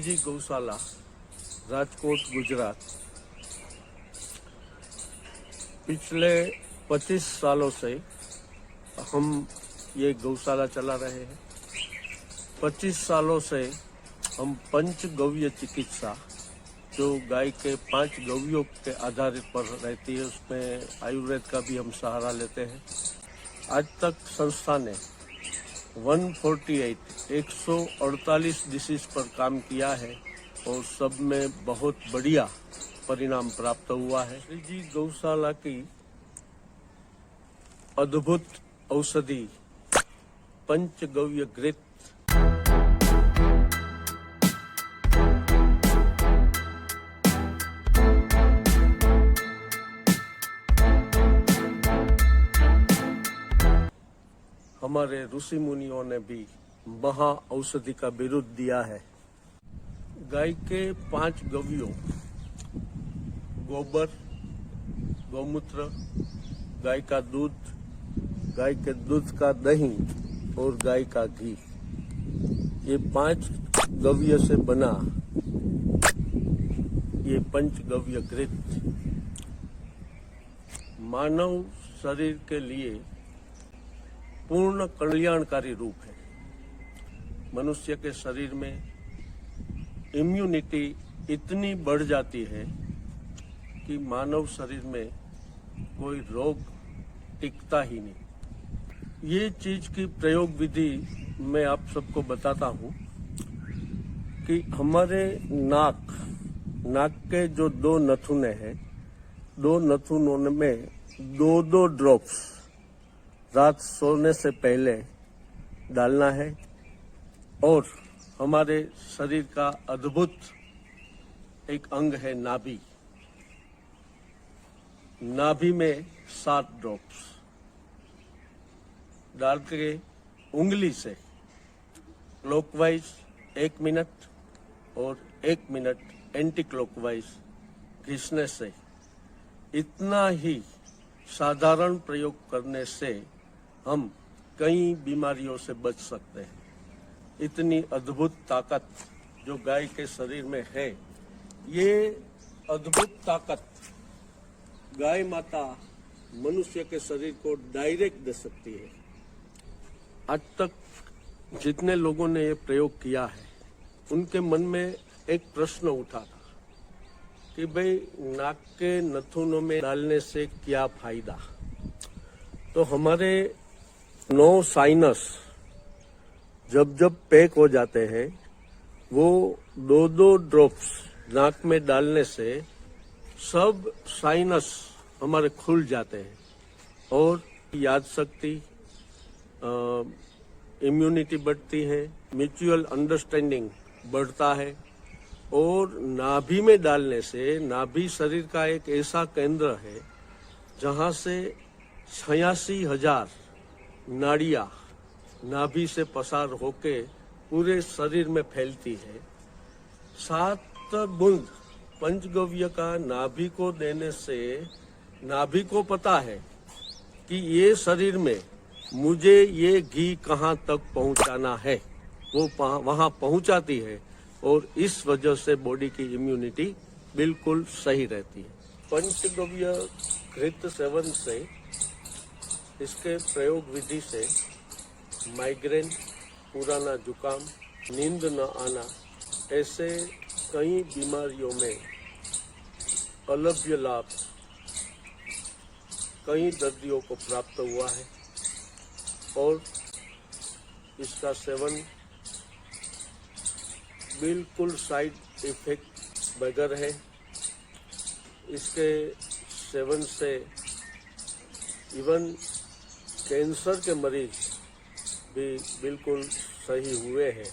श्रीजी गौशाला राजकोट गुजरात पिछले 25 सालों से हम ये गौशाला चला रहे हैं। 25 सालों से हम पंचगव्य चिकित्सा जो गाय के 5 गव्यों के आधारित पर रहती है उसमें आयुर्वेद का भी हम सहारा लेते हैं। आज तक संस्था ने 148 डिसीज पर काम किया है और सब में बहुत बढ़िया परिणाम प्राप्त हुआ है। श्रीजी गौशाला की अद्भुत औषधि पंचगव्य घृत हमारे ऋषि मुनियों ने भी महा औषधि का बिरुद दिया है। गाय के 5 गव्यों गोबर, गौमूत्र, गाय का दूध, गाय के दूध का दही और गाय का घी, ये 5 गव्य से बना ये पंचगव्य घृत मानव शरीर के लिए पूर्ण कल्याणकारी रूप है। मनुष्य के शरीर में इम्यूनिटी इतनी बढ़ जाती है कि मानव शरीर में कोई रोग टिकता ही नहीं। ये चीज की प्रयोग विधि मैं आप सबको बताता हूँ कि हमारे नाक के जो 2 नथुने हैं, 2 नथुनों में 2 ड्रॉप्स रात सोने से पहले डालना है। और हमारे शरीर का अद्भुत एक अंग है नाभि। नाभि में 7 ड्रॉप्स डाल के उंगली से क्लॉकवाइज 1 मिनट और 1 मिनट एंटी क्लॉकवाइज घिसने से, इतना ही साधारण प्रयोग करने से हम कई बीमारियों से बच सकते हैं। इतनी अद्भुत ताकत जो गाय के शरीर में है, ये अद्भुत ताकत गाय माता मनुष्य के शरीर को डायरेक्ट दे सकती है। आज तक जितने लोगों ने ये प्रयोग किया है, उनके मन में एक प्रश्न उठा था कि भाई नाक के नथुनों में डालने से क्या फायदा। तो हमारे 9 साइनस जब पैक हो जाते हैं, वो 2 ड्रॉप्स नाक में डालने से सब साइनस हमारे खुल जाते हैं और याद शक्ति, इम्यूनिटी बढ़ती है, म्यूचुअल अंडरस्टैंडिंग बढ़ता है। और नाभि में डालने से, नाभि शरीर का एक ऐसा केंद्र है जहां से 86,000 नाड़ियां नाभि से पसार होके पूरे शरीर में फैलती है। 7 बूंद पंचगव्य का नाभि को देने से नाभि को पता है कि ये शरीर में मुझे ये घी कहाँ तक पहुंचाना है, वो वहां पहुंचाती है और इस वजह से बॉडी की इम्यूनिटी बिल्कुल सही रहती है। पंचगव्य घृत सेवन से, इसके प्रयोग विधि से माइग्रेन, पुराना जुकाम, नींद न आना, ऐसे कई बीमारियों में अलभ्य लाभ कई दर्दियों को प्राप्त हुआ है। और इसका सेवन बिल्कुल साइड इफेक्ट बगैर है। इसके सेवन से इवन कैंसर के मरीज भी बिल्कुल सही हुए हैं।